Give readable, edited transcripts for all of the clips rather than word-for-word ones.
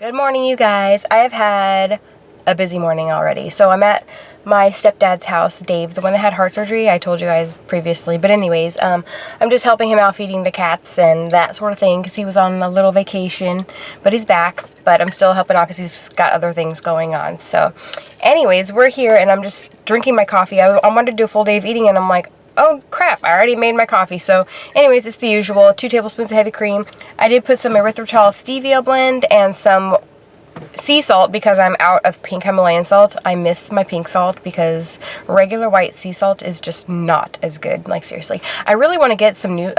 Good morning, you guys. I have had a busy morning already. So I'm at my stepdad's house, Dave, the one that had heart surgery. I told you guys previously. But anyways, I'm just helping him out feeding the cats and that sort of thing because he was on a little vacation. But he's back. But I'm still helping out because he's got other things going on. So anyways, we're here and I'm just drinking my coffee. I wanted to do a full day of eating and I'm like, oh crap, I already made my coffee. So anyways, it's the usual, 2 tablespoons of heavy cream. I did put some erythritol stevia blend and some sea salt because I'm out of pink Himalayan salt. I miss my pink salt because regular white sea salt is just not as good. Like seriously. I really want to get some new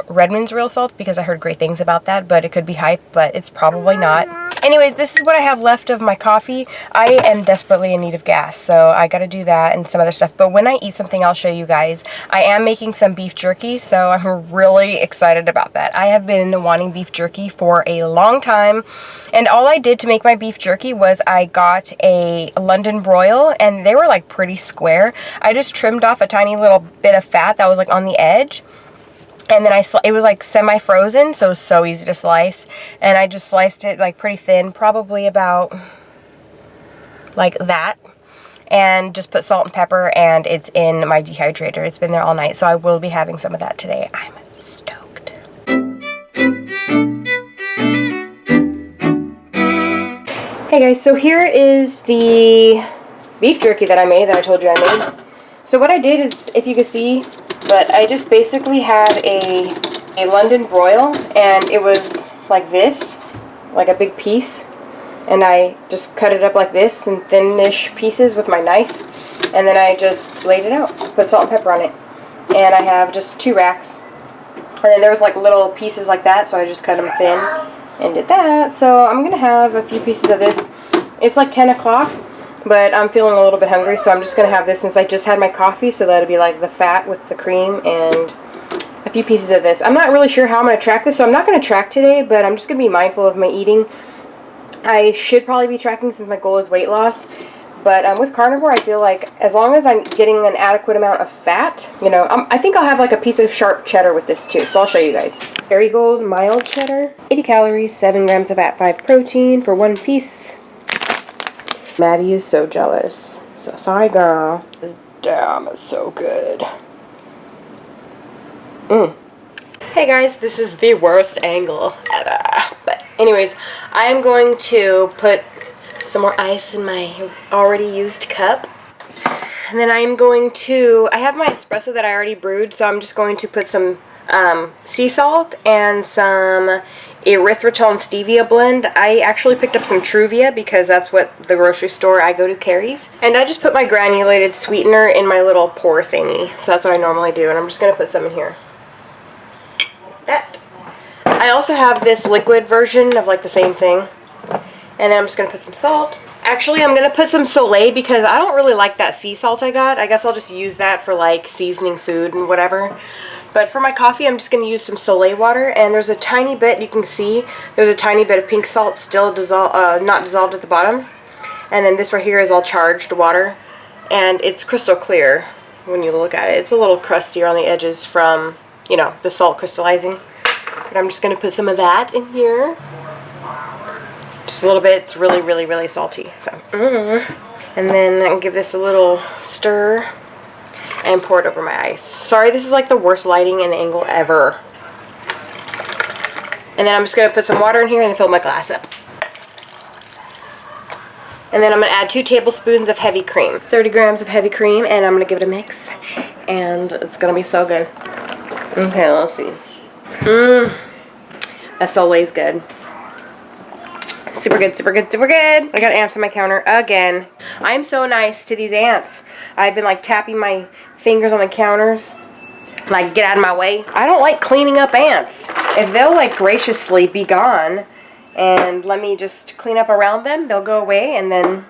Redmond's real salt because I heard great things about that, but it could be hype, but it's probably not. Anyways, this is what I have left of my coffee. I am desperately in need of gas, so I gotta do that and some other stuff. But when I eat something, I'll show you guys. I am making some beef jerky, so I'm really excited about that. I have been wanting beef jerky for a long time, and all I did to make my beef jerky was I got a London broil, and they were like pretty square. I just trimmed off a tiny little bit of fat that was like on the edge. And then it was like semi-frozen, so it was so easy to slice. And I just sliced it like pretty thin, probably about like that. And just put salt and pepper, and it's in my dehydrator. It's been there all night, so I will be having some of that today. I'm stoked. Hey guys, so here is the beef jerky that I made, that I told you I made. So what I did is, if you can see, but I just basically had a London broil, and it was like this, like a big piece, and I just cut it up like this in thin-ish pieces with my knife, and then I just laid it out, put salt and pepper on it, and I have just 2 racks, and then there was like little pieces like that, so I just cut them thin and did that. So I'm gonna have a few pieces of this. It's like 10 o'clock. But I'm feeling a little bit hungry, so I'm just going to have this since I just had my coffee, so that'll be like the fat with the cream and a few pieces of this. I'm not really sure how I'm going to track this, so I'm not going to track today, but I'm just going to be mindful of my eating. I should probably be tracking since my goal is weight loss, but with carnivore, I feel like as long as I'm getting an adequate amount of fat, you know, I think I'll have like a piece of sharp cheddar with this too, so I'll show you guys. Kerrygold mild cheddar, 80 calories, 7 grams of fat, 5 protein for 1 piece. Maddie is so jealous. So sorry, girl. Damn, it's so good. Hey guys, this is the worst angle ever. But anyways, I am going to put some more ice in my already used cup. And then I'm going to, I have my espresso that I already brewed, so I'm just going to put some sea salt and some erythritol and stevia blend. I actually picked up some Truvia because that's what the grocery store I go to carries. And I just put my granulated sweetener in my little pour thingy. So that's what I normally do, and I'm just going to put some in here. That. I also have this liquid version of like the same thing. And then I'm just going to put some salt. Actually, I'm going to put some Soleil because I don't really like that sea salt I got. I guess I'll just use that for like seasoning food and whatever. But for my coffee, I'm just going to use some Soleil water, and there's a tiny bit, you can see, there's a tiny bit of pink salt still not dissolved at the bottom. And then this right here is all charged water, and it's crystal clear when you look at it. It's a little crustier on the edges from, you know, the salt crystallizing. But I'm just going to put some of that in here. Just a little bit. It's really, really, really salty. So, And then I can give this a little stir and pour it over my ice. Sorry, this is like the worst lighting and angle ever. And then I'm just going to put some water in here and then fill my glass up. And then I'm going to add 2 tablespoons of heavy cream. 30 grams of heavy cream, and I'm going to give it a mix. And it's going to be so good. Okay, let's see. That Soleil's good. Super good, super good, super good. I got ants on my counter again. I'm so nice to these ants. I've been like tapping my fingers on the counters. Like, get out of my way. I don't like cleaning up ants. If they'll like graciously be gone and let me just clean up around them, they'll go away, and then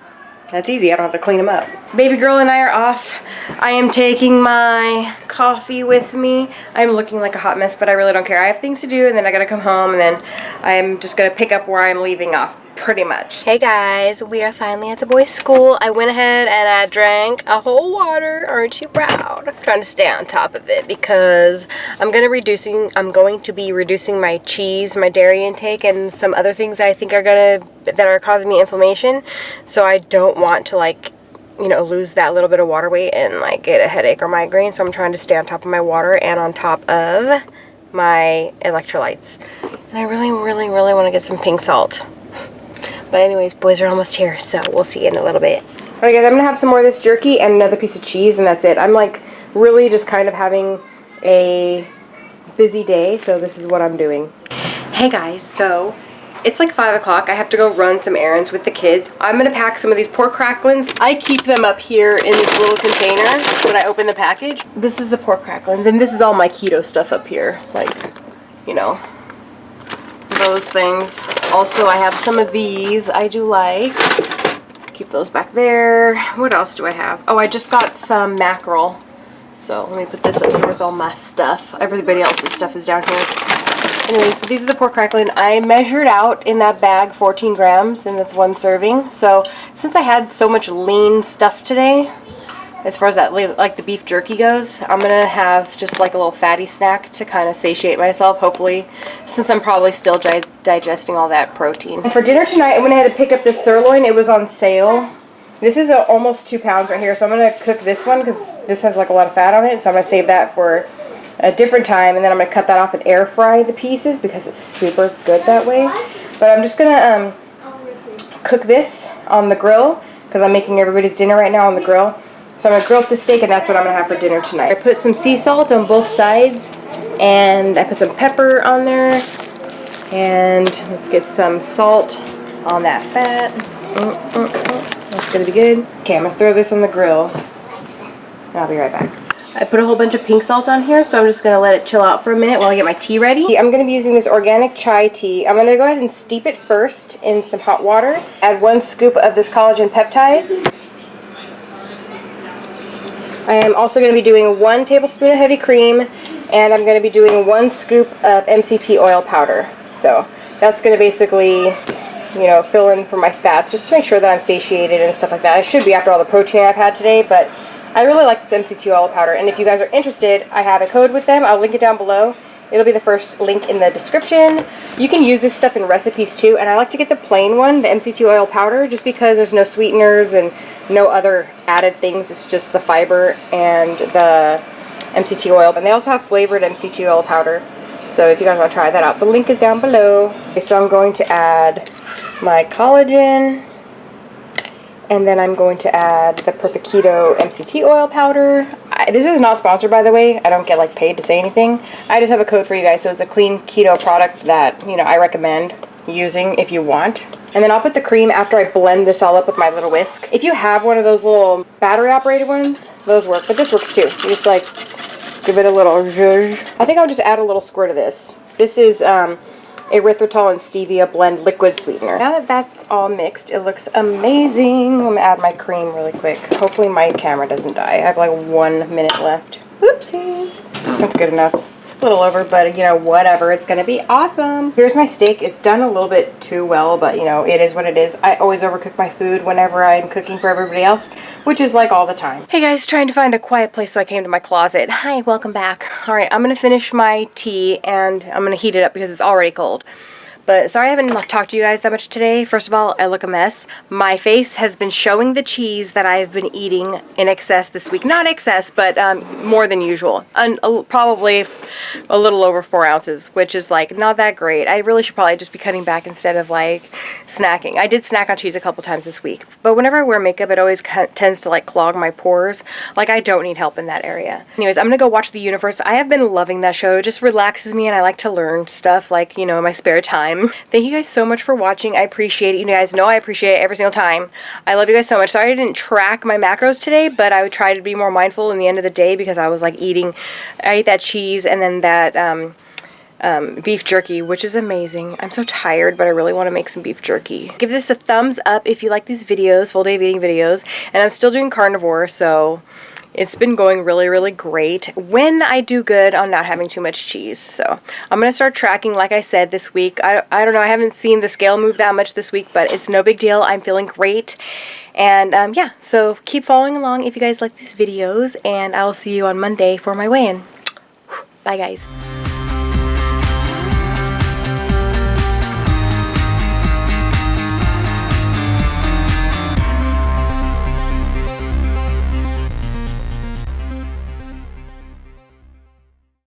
that's easy. I don't have to clean them up. Baby girl and I are off. I am taking my coffee with me. I'm looking like a hot mess, but I really don't care. I have things to do, and then I gotta come home, and then I'm just gonna pick up where I'm leaving off. pretty much. Hey guys, we are finally at the boys' school. I went ahead and I drank a whole water. Aren't you proud? I'm trying to stay on top of it because I'm going to be reducing my cheese, my dairy intake, and some other things that I think that are causing me inflammation. So I don't want to, like, you know, lose that little bit of water weight and like get a headache or migraine. So I'm trying to stay on top of my water and on top of my electrolytes. And I really want to get some pink salt. But anyways, boys are almost here, so we'll see you in a little bit. Alright guys, I'm going to have some more of this jerky and another piece of cheese, and that's it. I'm like really just kind of having a busy day, so this is what I'm doing. Hey guys, so it's like 5 o'clock. I have to go run some errands with the kids. I'm going to pack some of these pork cracklings. I keep them up here in this little container when I open the package. This is the pork cracklings, and this is all my keto stuff up here. Like, you know, those things. Also, I have some of these I do like. Keep those back there. What else do I have? Oh, I just got some mackerel. So let me put this up here with all my stuff. Everybody else's stuff is down here. Anyways, so these are the pork crackling. I measured out in that bag 14 grams, and that's one serving. So since I had so much lean stuff today, as far as that, like the beef jerky goes, I'm gonna have just like a little fatty snack to kind of satiate myself, hopefully, since I'm probably still digesting all that protein. And for dinner tonight, I went ahead to pick up this sirloin. It was on sale. This is almost 2 pounds right here, so I'm gonna cook this one because this has like a lot of fat on it. So I'm gonna save that for a different time, and then I'm gonna cut that off and air fry the pieces because it's super good that way. But I'm just gonna cook this on the grill because I'm making everybody's dinner right now on the grill. So I'm going to grill up the steak, and that's what I'm going to have for dinner tonight. I put some sea salt on both sides, and I put some pepper on there. And let's get some salt on that fat. That's going to be good. Okay, I'm going to throw this on the grill, and I'll be right back. I put a whole bunch of pink salt on here, so I'm just going to let it chill out for a minute while I get my tea ready. I'm going to be using this organic chai tea. I'm going to go ahead and steep it first in some hot water. Add 1 scoop of this collagen peptides. I am also going to be doing 1 tablespoon of heavy cream, and I'm going to be doing 1 scoop of MCT oil powder. So that's going to basically, you know, fill in for my fats, just to make sure that I'm satiated and stuff like that. I should be after all the protein I've had today, but I really like this MCT oil powder. And if you guys are interested, I have a code with them. I'll link it down below. It'll be the first link in the description. You can use this stuff in recipes too, and I like to get the plain one, the MCT oil powder, just because there's no sweeteners and no other added things. It's just the fiber and the MCT oil. And they also have flavored MCT oil powder, so if you guys want to try that out, the link is down below. Okay, so I'm going to add my collagen, and then I'm going to add the Perfect Keto MCT oil powder. This is not sponsored, by the way. I don't get like paid to say anything. I just have a code for you guys, so it's a clean keto product that, you know, I recommend using if you want. And then I'll put the cream after I blend this all up with my little whisk. If you have one of those little battery operated ones, those work, but this works too. You just like give it a little zhuzh. I think I'll just add a little squirt of this. This is erythritol and stevia blend liquid sweetener. Now that that's all mixed, it looks amazing. I'm gonna add my cream really quick. Hopefully my camera doesn't die. I have like 1 minute left. Whoopsies. That's good enough. A little over, but you know, whatever. It's gonna be awesome. Here's my steak. It's done a little bit too well, but you know, it is what it is. I always overcook my food whenever I'm cooking for everybody else, which is like all the time. Hey guys, trying to find a quiet place, so I came to my closet. Hi, welcome back. All right, I'm gonna finish my tea and I'm gonna heat it up because it's already cold. But sorry I haven't talked to you guys that much today. First of all, I look a mess. My face has been showing the cheese that I've been eating in excess this week. Not excess, but more than usual. Probably a little over 4 ounces, which is like not that great. I really should probably just be cutting back instead of like snacking. I did snack on cheese a couple times this week, but whenever I wear makeup, it always tends to like clog my pores. Like I don't need help in that area. Anyways, I'm gonna go watch The Universe. I have been loving that show. It just relaxes me, and I like to learn stuff, like, you know, in my spare time. Thank you guys so much for watching. I appreciate it. You guys know I appreciate it every single time. I love you guys so much. Sorry I didn't track my macros today, but I would try to be more mindful in the end of the day because I was like I ate that cheese and then that beef jerky, which is amazing. I'm so tired, but I really want to make some beef jerky. Give this a thumbs up if you like these videos, full day of eating videos. And I'm still doing carnivore, so it's been going really, really great when I do good on not having too much cheese. So I'm going to start tracking, like I said, this week. I don't know, I haven't seen the scale move that much this week, but it's no big deal. I'm feeling great. And yeah, so keep following along if you guys like these videos, and I'll see you on Monday for my weigh-in. Bye, guys.